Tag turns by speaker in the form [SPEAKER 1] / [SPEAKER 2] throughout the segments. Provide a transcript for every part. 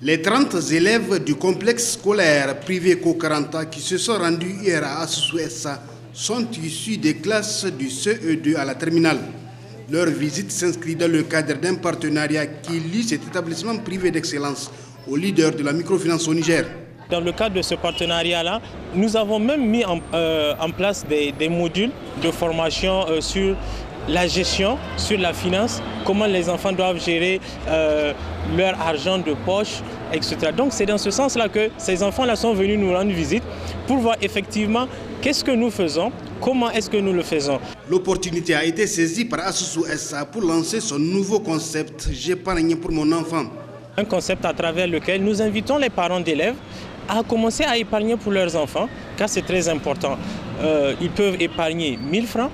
[SPEAKER 1] Les 30 élèves du complexe scolaire privé Kokaranta qui se sont rendus hier à Asusu-SA sont issus des classes du CE2 à la terminale. Leur visite s'inscrit dans le cadre d'un partenariat qui lie cet établissement privé d'excellence aux leaders de la microfinance au Niger.
[SPEAKER 2] Dans le cadre de ce partenariat-là, nous avons même mis en place des modules de formation sur la gestion, sur la finance, comment les enfants doivent gérer leur argent de poche, etc. Donc c'est dans ce sens-là que ces enfants-là sont venus nous rendre visite pour voir effectivement qu'est-ce que nous faisons, comment est-ce que nous le faisons.
[SPEAKER 1] L'opportunité a été saisie par Asusu-SA pour lancer son nouveau concept « J'épargne pour mon enfant ».
[SPEAKER 2] Un concept à travers lequel nous invitons les parents d'élèves à commencer à épargner pour leurs enfants, car c'est très important. Ils peuvent épargner 1000 francs,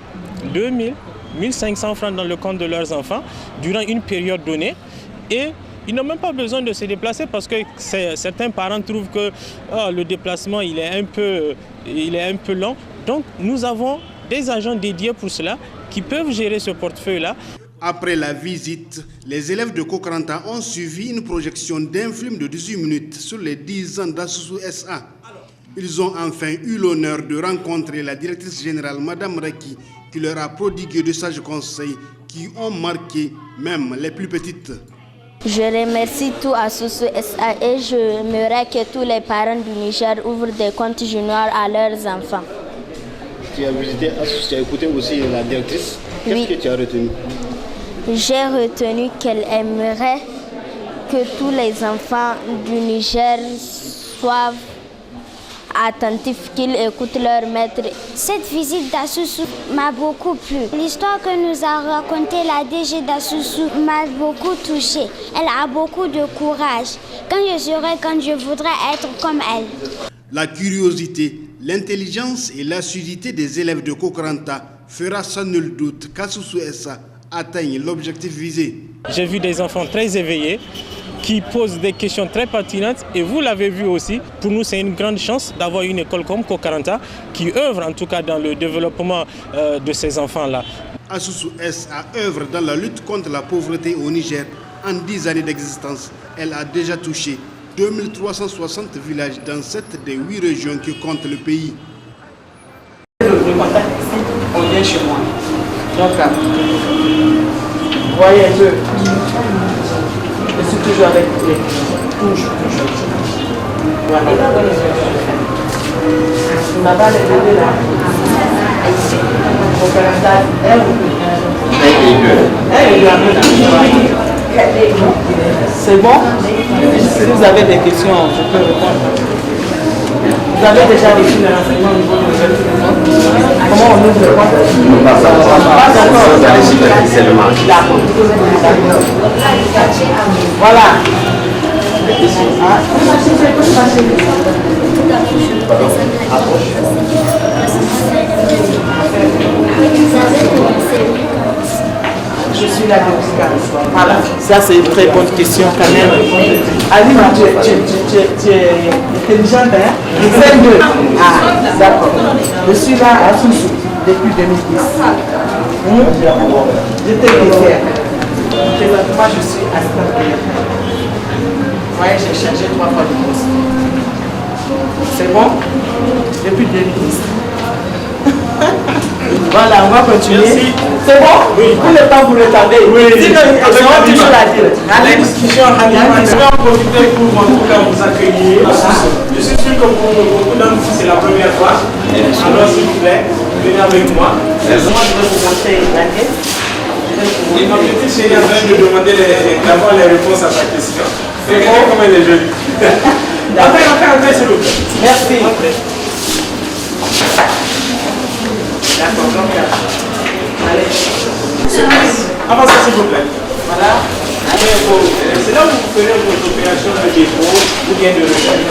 [SPEAKER 2] 2000, 1500 francs dans le compte de leurs enfants durant une période donnée et ils n'ont même pas besoin de se déplacer parce que certains parents trouvent que le déplacement il est un peu long. Donc nous avons des agents dédiés pour cela qui peuvent gérer ce portefeuille-là.
[SPEAKER 1] Après la visite, les élèves de Kokaranta ont suivi une projection d'un film de 18 minutes sur les 10 ans d'Asusu-SA. Ils ont enfin eu l'honneur de rencontrer la directrice générale, Madame Raki, qui leur a prodigué de sages conseils qui ont marqué même les plus petites.
[SPEAKER 3] Je remercie tout Asusu-SA et j'aimerais que tous les parents du Niger ouvrent des comptes juniors à leurs enfants.
[SPEAKER 4] Tu as visité Asusu, tu as écouté aussi la directrice. Qu'est-ce que tu as retenu?
[SPEAKER 3] J'ai retenu qu'elle aimerait que tous les enfants du Niger soient attentifs, qu'ils écoutent leur maître.
[SPEAKER 5] Cette visite d'Asusu m'a beaucoup plu. L'histoire que nous a racontée la DG d'Asusu m'a beaucoup touchée. Elle a beaucoup de courage. Quand je voudrais être comme elle.
[SPEAKER 1] La curiosité, l'intelligence et l'assiduité des élèves de Kokaranta fera sans nul doute qu'Asusu-SA atteigne l'objectif visé.
[SPEAKER 2] J'ai vu des enfants très éveillés qui posent des questions très pertinentes et vous l'avez vu aussi. Pour nous, c'est une grande chance d'avoir une école comme Kokaranta qui œuvre en tout cas dans le développement de ces enfants-là.
[SPEAKER 1] Asusu-SA œuvre dans la lutte contre la pauvreté au Niger. En 10 années d'existence, elle a déjà touché 2360 villages dans 7 des 8 régions qui comptent le pays.
[SPEAKER 6] Le contact ici, on vient chez moi. Donc, vous voyez un peu. Je suis toujours avec les toujours. Voilà. Ma balle est donnée là. Au Canada, c'est bon? Si vous avez des questions, je peux répondre. Vous avez déjà reçu le renseignement au niveau de votre téléphone? Comment on ouvre le compte? Pas encore. Voilà. Je suis là de Oscar. Voilà. Ça, c'est une très bonne question quand même. Alima, tu es intelligente, hein? 22. Ah, d'accord. Je suis là à Soussou depuis 2010. J'étais caissière. Présentement, je suis assistante directeur. Vous voyez, j'ai changé 3 fois de poste. C'est bon? Depuis 2010. Voilà, on va continuer. C'est bon? Oui. Pour le temps, vous retardez. Oui. Sinon, on va toujours la dire. La discussion, je vais en profiter pour en tout cas vous accueillir. Je suis sûr que pour beaucoup d'entre vous, c'est la première fois. Alors, s'il vous plaît, venez avec moi. Moi, je vais vous montrer la tête. Et ma petite chérie est en train de demander d'avoir les réponses à sa question. Regardez comme elle est jolie. Entrez, s'il vous plaît. Merci. D'accord, donc allez. Avancez s'il vous plaît. Voilà. C'est là où vous ferez vos opérations de dépôt ou bien de recherche.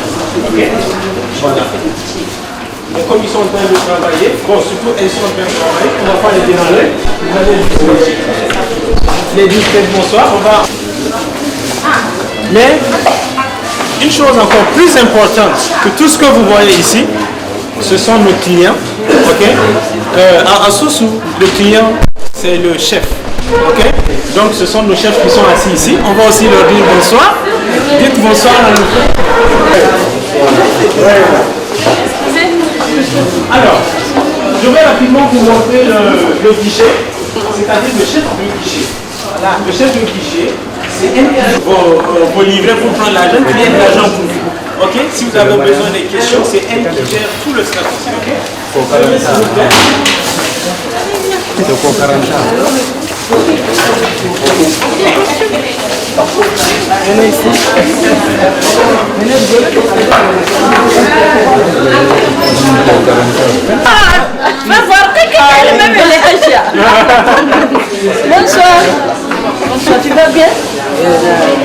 [SPEAKER 6] Ok. Voilà. Et comme ils sont en train de travailler, bon, surtout elles sont en train de travailler, on ne va pas les déranger. Vous allez les dire bonsoir. On va. Mais une chose encore plus importante que tout ce que vous voyez ici, ce sont nos clients. Ok. À Soussou, le client, c'est le chef. Ok. Donc ce sont nos chefs qui sont assis ici. On va aussi leur dire bonsoir. Dites bonsoir. Alors, je vais rapidement vous montrer le guichet, c'est-à-dire le chef du guichet. Voilà. Le chef du guichet, c'est vos livrets pour prendre l'argent, qui vient de l'argent pour vous. Ok? Si vous avez besoin des questions, c'est elle qui gère tout le staff. Ok?
[SPEAKER 4] C'est pour 40 ans.
[SPEAKER 6] Venez ici.
[SPEAKER 7] Bonsoir. Bonsoir, tu vas bien?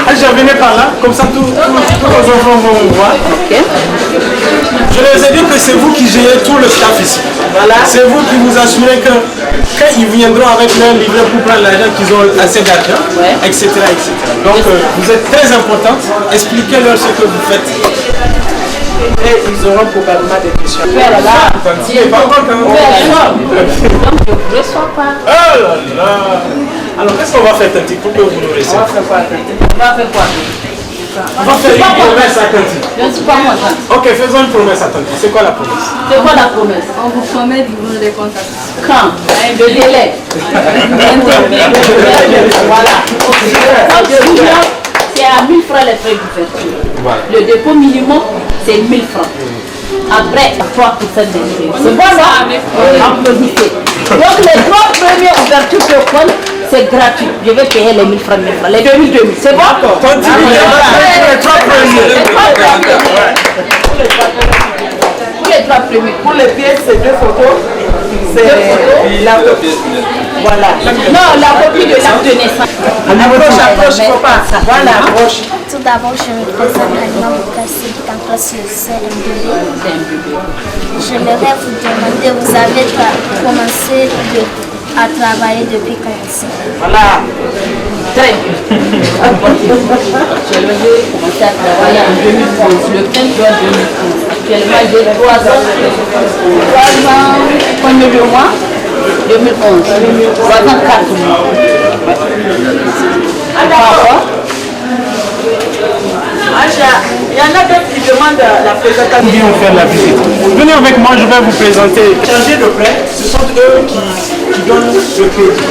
[SPEAKER 6] Je venais par là, comme ça tous vos enfants vont me voir.
[SPEAKER 7] Ok.
[SPEAKER 6] Je leur ai dit que c'est vous qui gérez tout le staff ici. Voilà. C'est vous qui vous assurez que quand ils viendront avec leur livret pour prendre l'argent, qu'ils ont assez d'argent, etc., etc. Donc vous êtes très importante. Expliquez-leur ce que vous faites. Et ils auront probablement des questions.
[SPEAKER 7] Tu es là.
[SPEAKER 6] Tu n'es pas content.
[SPEAKER 7] Donc je ne reçois pas.
[SPEAKER 6] Oh là là. Alors qu'est-ce qu'on va faire, Tanti, pour que vous nous laissez?
[SPEAKER 7] On va faire quoi? On va faire quoi?
[SPEAKER 6] On va faire une promesse à Tanti.
[SPEAKER 7] Je ne suis pas moi.
[SPEAKER 6] Ok, faisons une promesse à Tanti. C'est quoi la promesse?
[SPEAKER 7] C'est quoi la promesse?
[SPEAKER 8] On vous promet d'ouvrir des comptes.
[SPEAKER 7] Quand? Le délai. Voilà. C'est à 1000 francs les frais d'ouverture. Voilà. Le dépôt minimum, c'est 1000 francs. Après, 3% d'intérêt. C'est bon, non? Applaudissez. Donc, les 3 premières ouvertures de compte, c'est gratuit. Je vais payer les 1000 francs, 1000 francs. Les 2000, c'est bon?
[SPEAKER 6] Continue. Les 3 premiers.
[SPEAKER 7] Pour les 3 premiers.
[SPEAKER 8] Pour les pièces, c'est 2 photos. C'est la copie.
[SPEAKER 7] Voilà. Non, la copie de l'acte de naissance.
[SPEAKER 8] Approche, papa. Voilà, approche.
[SPEAKER 3] Tout d'abord, je me présente Halima Boukassi, qui est en classe CM2B. Je voudrais vous demander, vous avez commencé à travailler depuis quand ici?
[SPEAKER 7] Voilà. Très bien. Je vais commencer à travailler en 2011, le 15 juin 2011. Actuellement, j'ai 3 ans. 3 ans, combien de mois? 2011. 3 ans, 4 mois.
[SPEAKER 8] Alors, il y en a d'autres qui demandent la présentation.
[SPEAKER 6] Nous venons faire la visite. Venez avec moi, je vais vous présenter. Chargés de prêt, ce sont eux qui donnent le crédit.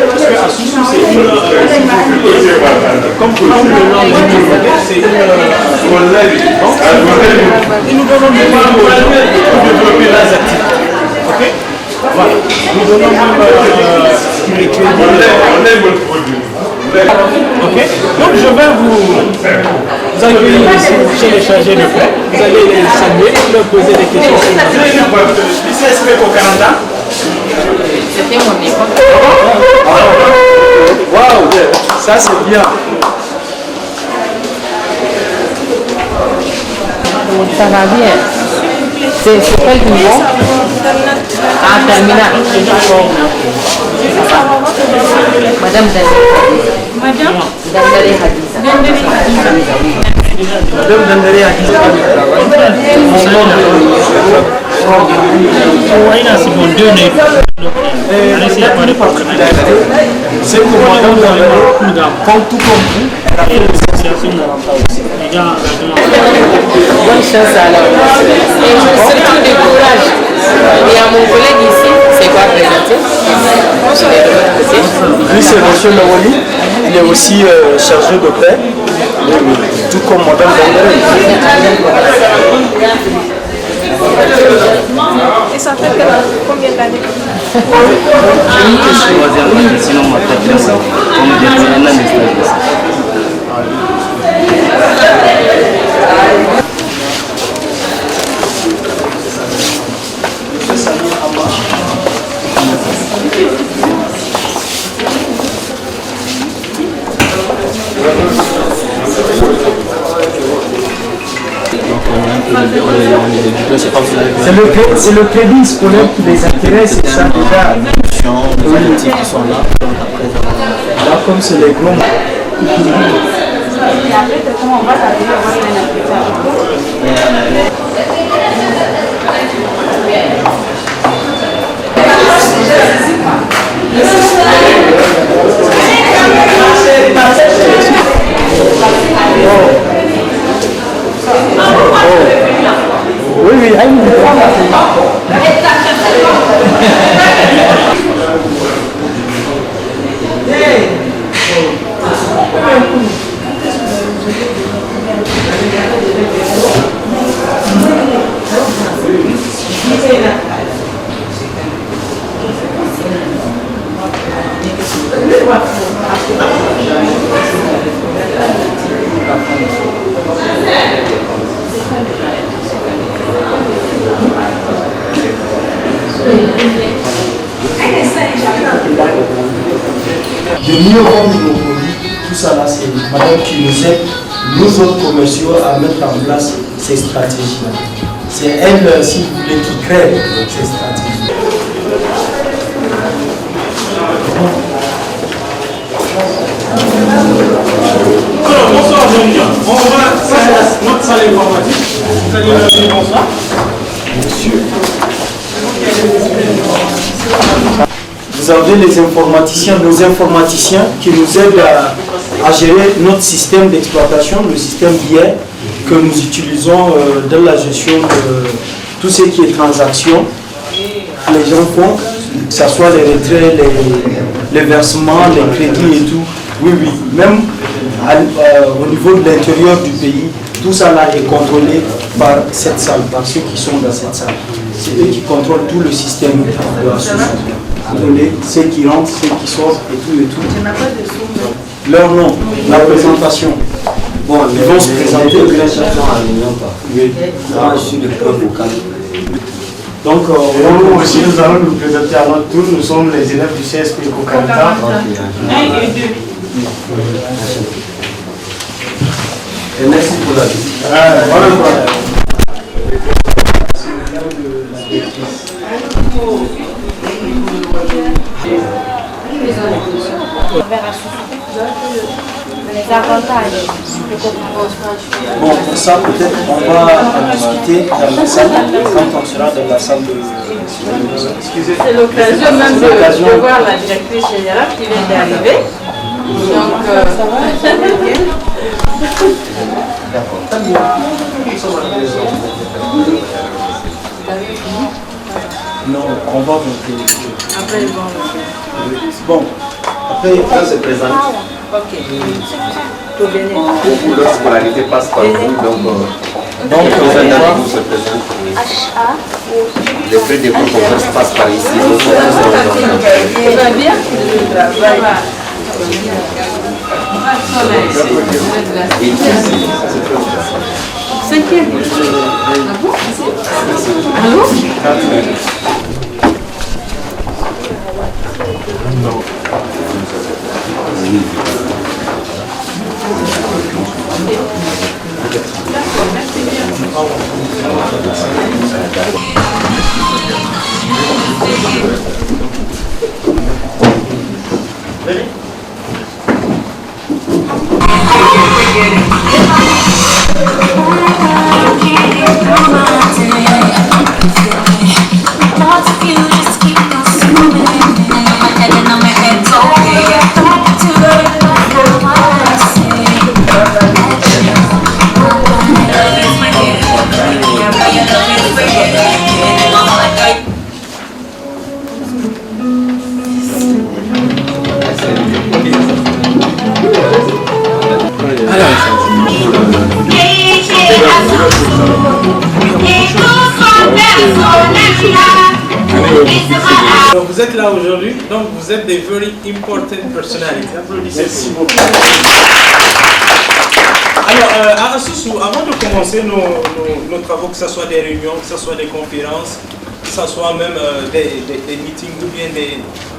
[SPEAKER 6] Parce que à Soussou, c'est une comme le nom c'est une donc ils nous donnent des moyens pour développer leurs activités. Ok? Voilà. Nous donnons même les crédits. Ok, donc je vais vous accueillir ici chez les chargés de prêt. Vous allez les saluer, leur poser des questions. Lycée pour 40 ans.
[SPEAKER 7] C'était mon époque.
[SPEAKER 6] Waouh, ça c'est bien.
[SPEAKER 7] Ça va bien. C'est quel niveau? Ah, terminal. Madame Dandere Hadiza.
[SPEAKER 6] Madame Dandere Hadiza. C'est pour Madame Dandere, comme tout comme vous, elle a fait l'association de
[SPEAKER 7] bonne chance alors. Et je suis surtout du courage. Il y a mon collègue ici, c'est quoi présenter?
[SPEAKER 4] Lui, c'est M. Lawali. Il est aussi chargé de paix, tout comme Madame Dandere.
[SPEAKER 8] Et ça fait combien d'années?
[SPEAKER 4] J'ai une question, sinon on va peut-être ça. On me dit un an de stage.
[SPEAKER 6] C'est le crédit scolaire qui les intéresse, c'est ça déjà.
[SPEAKER 4] Les qui sont là.
[SPEAKER 6] Là, comme c'est les grands.
[SPEAKER 4] oui, de mieux vendre nos produits, tout ça là, c'est madame qui nous aide, nous autres commerciaux, à mettre en place ces stratégies-là. C'est elle, si vous voulez, qui crée ces stratégies.
[SPEAKER 6] Alors, bonsoir, Jean-Pierre. On va notre salle informatique. Vous allez me dire bonsoir.
[SPEAKER 4] Monsieur. Vous avez les informaticiens, nos informaticiens qui nous aident à gérer notre système d'exploitation, le système BIA que nous utilisons dans la gestion de tout ce qui est transactions. Les gens font, que ce soit les retraits, les versements, les crédits et tout. Oui, oui, même au niveau de l'intérieur du pays, tout ça là est contrôlé par cette salle, par ceux qui sont dans cette salle. C'est eux qui contrôlent tout le système de contrôler ceux qui rentrent, ceux qui sortent et tout et tout. Leur nom, la présentation. Bon, ils vont se présenter.
[SPEAKER 9] Oui. Moi, je suis le prof vocal.
[SPEAKER 4] Donc,
[SPEAKER 1] nous aussi, nous allons nous présenter à notre tour. Nous sommes les élèves du CSP Kokaranta.
[SPEAKER 8] 1 et 2.
[SPEAKER 9] Et merci pour la visite.
[SPEAKER 3] Les avantages.
[SPEAKER 4] bon, pour ça, peut-être on va en discuter dans la salle, quand on sera dans la salle de...
[SPEAKER 8] C'est l'occasion même de voir la directrice générale qui vient d'arriver. Donc,
[SPEAKER 4] Non, on va monter.
[SPEAKER 8] après, ils vont
[SPEAKER 4] Bon, après,
[SPEAKER 9] Ça se présente.
[SPEAKER 8] Ok. Pour venir.
[SPEAKER 9] Leur scolarité passe par vous, donc
[SPEAKER 4] donc
[SPEAKER 9] les
[SPEAKER 4] on
[SPEAKER 9] élèves
[SPEAKER 4] va...
[SPEAKER 9] vous se présentent. Les frais de conférence passent par ici. Donc,
[SPEAKER 8] Ça va bien? Ça va.
[SPEAKER 9] et ici, c'est très bien.
[SPEAKER 8] Cinquième. Allô?
[SPEAKER 6] Alors, vous êtes là aujourd'hui, donc vous êtes des very important personalities. Applaudissez. Merci beaucoup. Alors, à Asusu, avant de commencer nos travaux, que ce soit des réunions, que ce soit des conférences, que ce soit même des meetings ou bien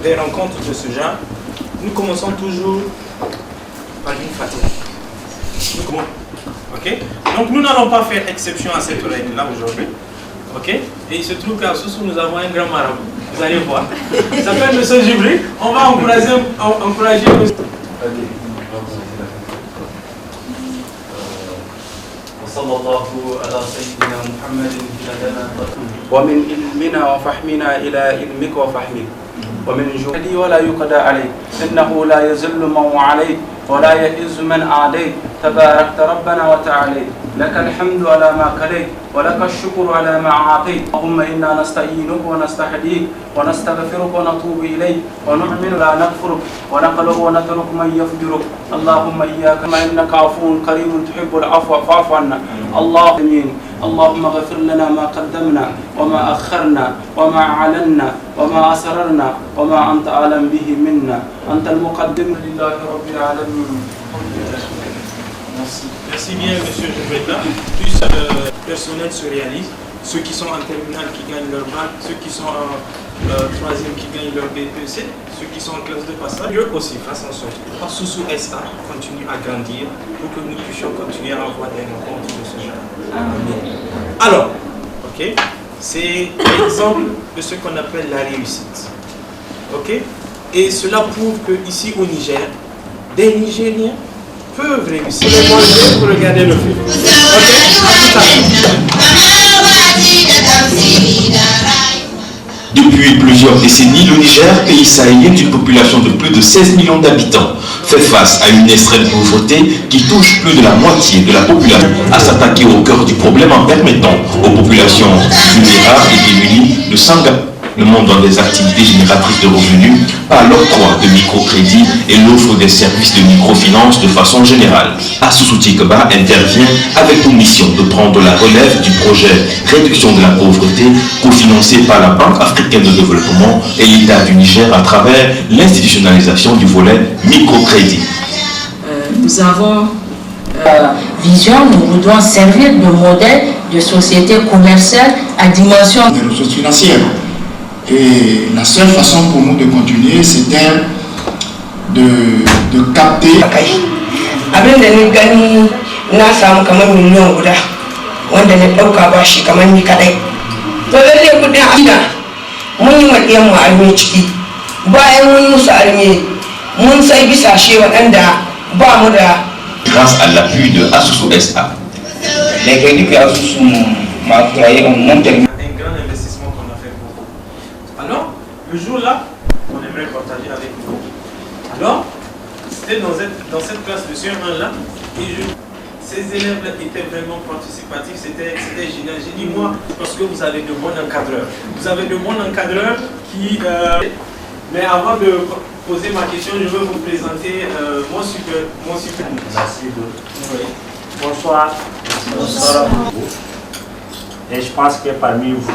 [SPEAKER 6] des rencontres de ce genre, nous commençons toujours par une fatigue. Ok? Donc, nous n'allons pas faire exception à cette réunion-là aujourd'hui. Ok? Et il se trouve qu'à Asusu, nous avons un grand marabout. Vous allez voir. Il s'appelle M. Djibril. On va encourager
[SPEAKER 10] وصلى الله على سيدنا محمد ومن علمنا وفهمنا إلى علمك وفهمك ومن جهدي ولا يقضى عليك إنه لا يذل من عليك ولا يئز من أعديت تباركت ربنا وتعاليت لك الحمد على ما كليت ولك الشكر على ما أعطيت. اللهم إنا نستعينك ونستهديك ونستغفرك ونتوب إليك ونؤمن لا نكفرك ونقلب ونترك من يفجرك. اللهم إياك ما إنك عفو كريم تحب العفو فاعف عنا. اللهم اغفر لنا ما قدمنا وما أخرنا وما أعلنا وما أسررنا وما أنت أعلم به منا. أنت المقدم لله رب العالمين.
[SPEAKER 2] Merci bien, monsieur Jebeta. Plus le personnel se réalise. Ceux qui sont en terminale qui gagnent leur bac, ceux qui sont en troisième qui gagnent leur BPC, ceux qui sont en classe de passage, eux aussi fassent en sorte que Asusu SA continue à grandir pour que nous puissions continuer à avoir des rencontres de ce genre. Alors, ok, c'est l'exemple de ce qu'on appelle la réussite. Ok, et cela prouve que ici au Niger, des Nigériens peuvent réussir. Les manger pour regarder le film. Ok, à tout à l'heure.
[SPEAKER 11] Depuis plusieurs décennies, le Niger, pays sahélien d'une population de plus de 16 millions d'habitants, fait face à une extrême pauvreté qui touche plus de la moitié de la population. À s'attaquer au cœur du problème en permettant aux populations vulnérables et démunies de s'engager le monde dans des activités génératrices de revenus par l'octroi de microcrédits et l'offre des services de microfinance de façon générale. Asusu Tikeba intervient avec pour mission de prendre la relève du projet Réduction de la pauvreté cofinancé par la Banque africaine de développement et l'État du Niger à travers l'institutionnalisation du volet microcrédit.
[SPEAKER 12] Nous avons vision, nous voudrons servir de modèle de société commerciale à dimension
[SPEAKER 13] des ressources financières. Et la seule façon pour nous de continuer, c'était de capter.
[SPEAKER 14] Abin da ni gani na samu kamar miliyan guda wanda na ɗauka ba shi kamar ni kadai. To lalle kudin aida mun yi wa ɗiyan mu arme ciki. Bayan mun yi musu arme mun sai bisashe waɗanda ba mu da.
[SPEAKER 11] Grâce à l'appui de Asusu SA.
[SPEAKER 15] Les crédits que Asusu m'a octroyé ont monté.
[SPEAKER 2] Le jour-là, on aimerait partager avec vous. Alors, c'était dans cette classe de CM1-là, et ces élèves-là étaient vraiment participatifs, c'était génial. J'ai dit, moi, parce que vous avez de bons encadreurs. Vous avez de bons encadreurs qui... mais avant de poser ma question, je veux vous présenter mon super.
[SPEAKER 16] Merci beaucoup. Oui. Bonsoir. Bonsoir. Et je pense que parmi vous...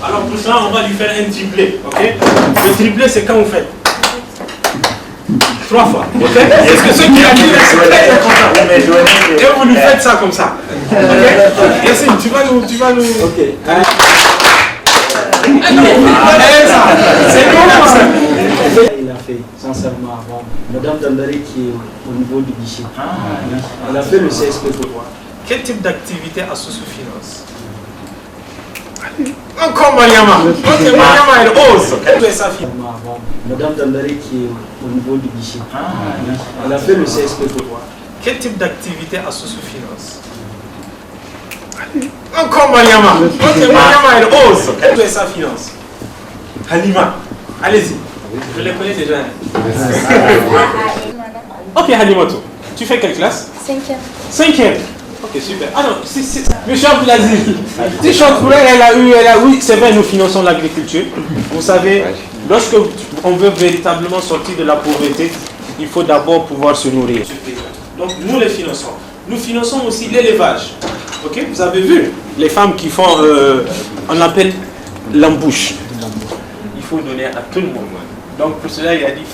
[SPEAKER 2] Alors pour ça, on va lui faire un triplé, ok? Le triplé, c'est quand vous faites 3 fois, ok? Est-ce que ceux qui ont dit et vous lui faites ça comme ça, ok? Yassine, tu vas nous... Ok.
[SPEAKER 4] Il a fait, sincèrement, avant. Madame Dandari qui est au niveau du guichet. Elle a fait le CSP pour moi.
[SPEAKER 2] Quel type d'activité Asusu finance? Encore Mariama. Ok, Mariama, elle ose. Elle est sa fille.
[SPEAKER 4] Madame Dandari qui est au niveau du guichet. Elle a fait le CSP pour moi.
[SPEAKER 2] Quel type d'activité Asusu finance? Encore Mariama. Ok, Mariama, elle ose. Elle est sa finance. Halima, allez-y. Je les connais déjà. Ok, Halimato. Tu fais quelle classe?
[SPEAKER 3] 5e.
[SPEAKER 2] 5e. Ok, super. Ah non, Monsieur Abdelaziz, T-shirt pour elle a eu, oui, c'est vrai, nous finançons l'agriculture. Vous savez, lorsque on veut véritablement sortir de la pauvreté, il faut d'abord pouvoir se nourrir. Donc nous les finançons. Nous finançons aussi l'élevage. Ok, vous avez vu les femmes qui font, on appelle l'embouche. Il faut donner à tout le monde. Donc pour cela, il a dit,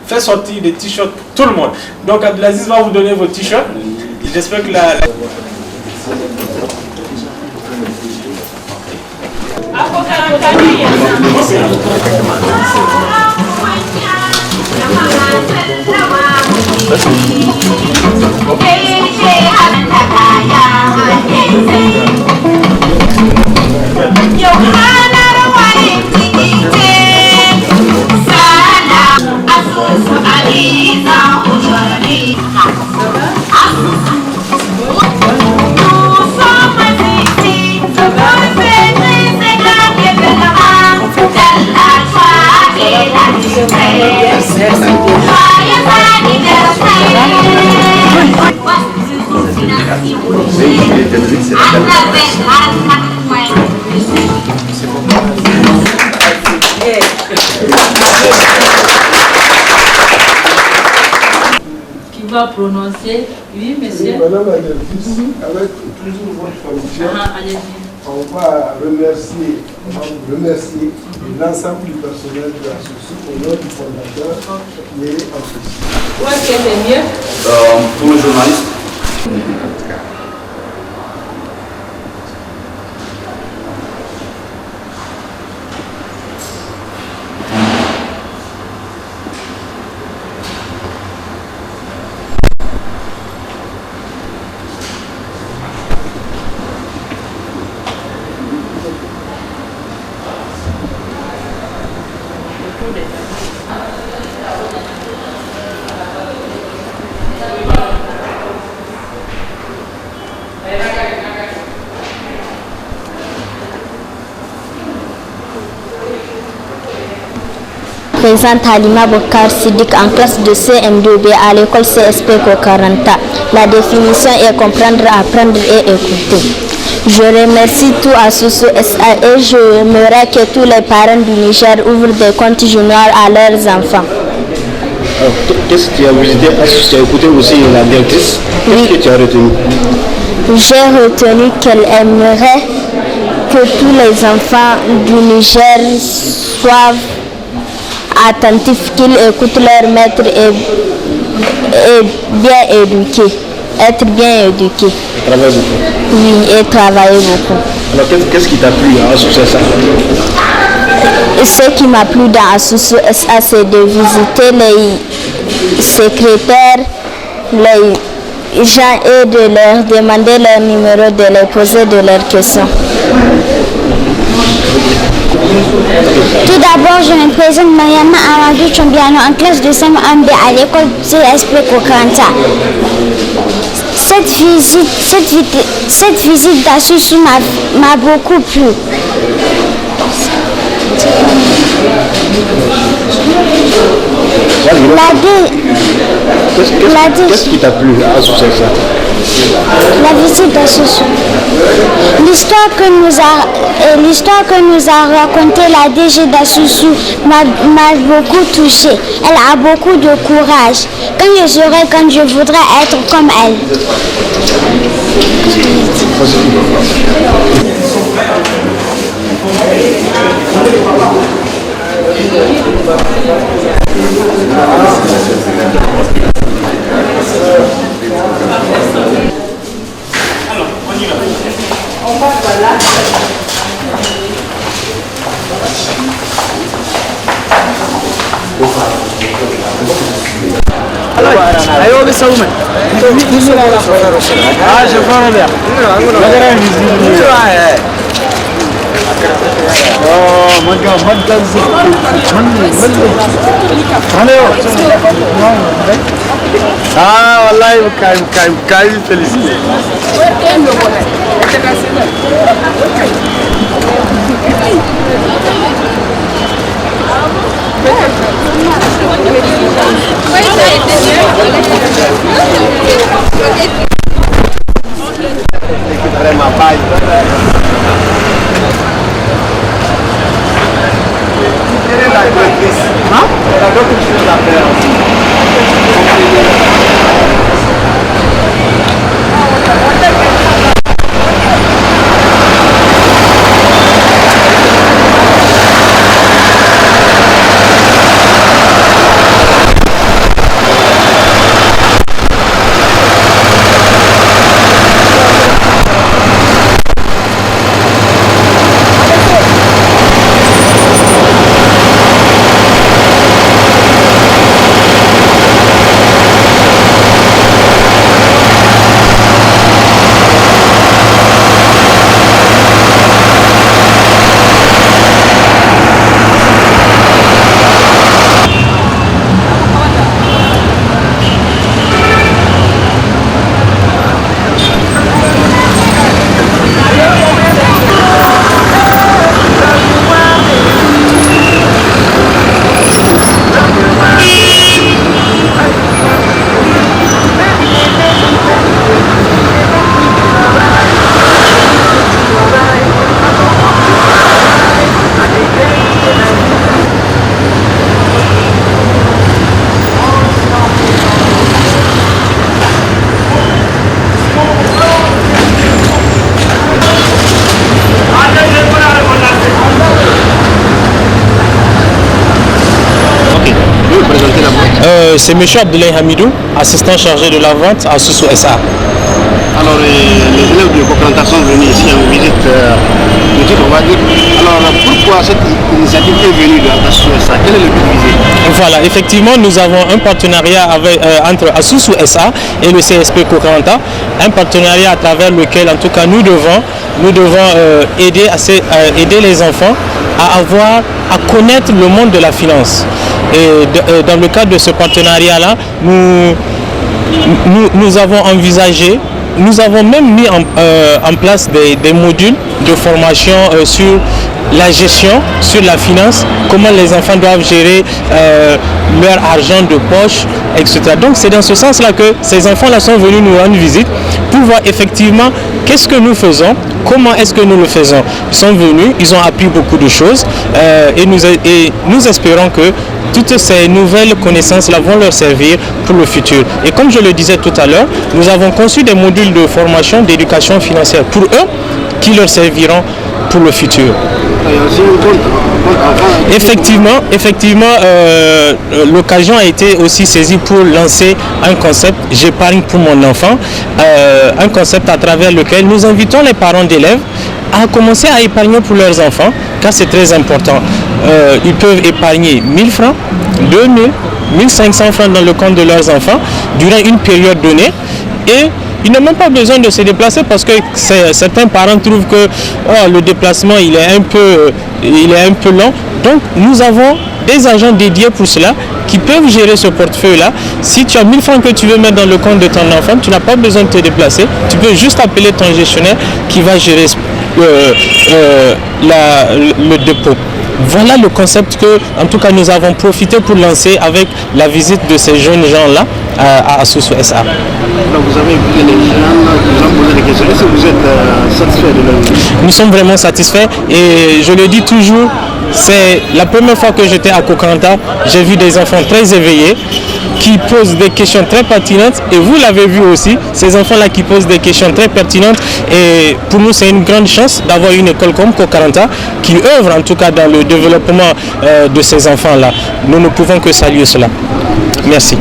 [SPEAKER 2] fais sortir des t-shirts pour tout le monde. Donc Abdelaziz va vous donner vos t-shirts. J'espère que la...
[SPEAKER 7] Qui va prononcer? Oui, monsieur.
[SPEAKER 17] Madame la directrice, avec toujours votre permission, on va remercier l'ensemble du personnel de la société au nom du fondateur qui est en plus.
[SPEAKER 7] Où est-ce que c'est mieux?
[SPEAKER 15] Pour le journaliste.
[SPEAKER 3] Présente Halima Bokar Sidik en classe de CM2B à l'école CSP Kokaranta. La définition est comprendre, apprendre et écouter. Je remercie tout Asusu SA et j'aimerais que tous les parents du Niger ouvrent des comptes juniors à leurs enfants.
[SPEAKER 18] Qu'est-ce que tu as visité Asusu? Tu as écouté aussi la directrice? Qu'est-ce que tu as retenu?
[SPEAKER 3] J'ai retenu qu'elle aimerait que tous les enfants du Niger soient attentifs, qu'ils écoutent leur maître et bien éduqués. Être bien éduqués.
[SPEAKER 18] Et travailler beaucoup.
[SPEAKER 3] Oui, et travailler beaucoup.
[SPEAKER 18] Alors qu'est-ce qui t'a plu à Asusu SA?
[SPEAKER 3] Ce qui m'a plu dans Asusu SA, c'est de visiter les secrétaires, les gens et de leur demander leur numéro, de leur poser de leurs questions.
[SPEAKER 5] Tout d'abord, je me présente Mariama Amadou Chombiano en classe de CM1B à l'école CSP Kokaranta. Cette visite d'Asusu m'a beaucoup plu.
[SPEAKER 18] Qu'est-ce qui t'a plu à Asusu SA?
[SPEAKER 5] La visite d'Asusu. L'histoire que nous a raconté la DG d'Asusu m'a beaucoup touchée. Elle a beaucoup de courage. Quand je voudrais être comme elle.
[SPEAKER 6] Alors, on y va. On passe par là.
[SPEAKER 4] Ayo bisa umat. Ah, je prends bien. Oh, magan ah, wallahi bukai félicité. Vraiment pas. Hein? La d'autres choses à faire.
[SPEAKER 2] C'est M. Abdoulaye Hamidou, assistant chargé de la vente à Soussou SA.
[SPEAKER 1] Alors, les élèves de Kokranta sont venus ici en visite, on va dire. Alors, pourquoi cette initiative est venue de Soussou SA? Quel est le but visé?
[SPEAKER 2] Voilà, effectivement, nous avons un partenariat entre Asusu SA et le CSP Kokranta, un partenariat à travers lequel, en tout cas, nous devons aider les enfants à connaître le monde de la finance. Et dans le cadre de ce partenariat-là, nous avons envisagé, nous avons même mis en place des modules de formation sur la gestion, sur la finance, comment les enfants doivent gérer leur argent de poche, etc. Donc c'est dans ce sens-là que ces enfants-là sont venus nous rendre visite pour voir effectivement qu'est-ce que nous faisons, comment est-ce que nous le faisons. Ils sont venus, ils ont appris beaucoup de choses et nous espérons que toutes ces nouvelles connaissances-là vont leur servir pour le futur. Et comme je le disais tout à l'heure, nous avons conçu des modules de formation d'éducation financière pour eux qui leur serviront pour le futur. Effectivement, l'occasion a été aussi saisie pour lancer un concept « J'épargne pour mon enfant », un concept à travers lequel nous invitons les parents d'élèves à commencer à épargner pour leurs enfants, car c'est très important. Ils peuvent épargner 1000 francs, 2000, 1500 francs dans le compte de leurs enfants durant une période donnée et ils n'ont même pas besoin de se déplacer parce que certains parents trouvent que le déplacement il est un peu long. Donc nous avons des agents dédiés pour cela qui peuvent gérer ce portefeuille-là. Si tu as 1000 francs que tu veux mettre dans le compte de ton enfant, tu n'as pas besoin de te déplacer. Tu peux juste appeler ton gestionnaire qui va gérer le dépôt. Voilà le concept que, en tout cas, nous avons profité pour lancer avec la visite de ces jeunes gens-là à Asusu SA.
[SPEAKER 1] Donc vous avez écouté les gens, vous avez posé des questions. Est-ce que vous êtes satisfait de leur vie?
[SPEAKER 2] Nous sommes vraiment satisfaits et je le dis toujours, c'est la première fois que j'étais à Kokranta, j'ai vu des enfants très éveillés qui posent des questions très pertinentes et vous l'avez vu aussi, ces enfants-là qui posent des questions très pertinentes et pour nous c'est une grande chance d'avoir une école comme Kokranta qui œuvre en tout cas dans le développement de ces enfants-là. Nous ne pouvons que saluer cela. Merci.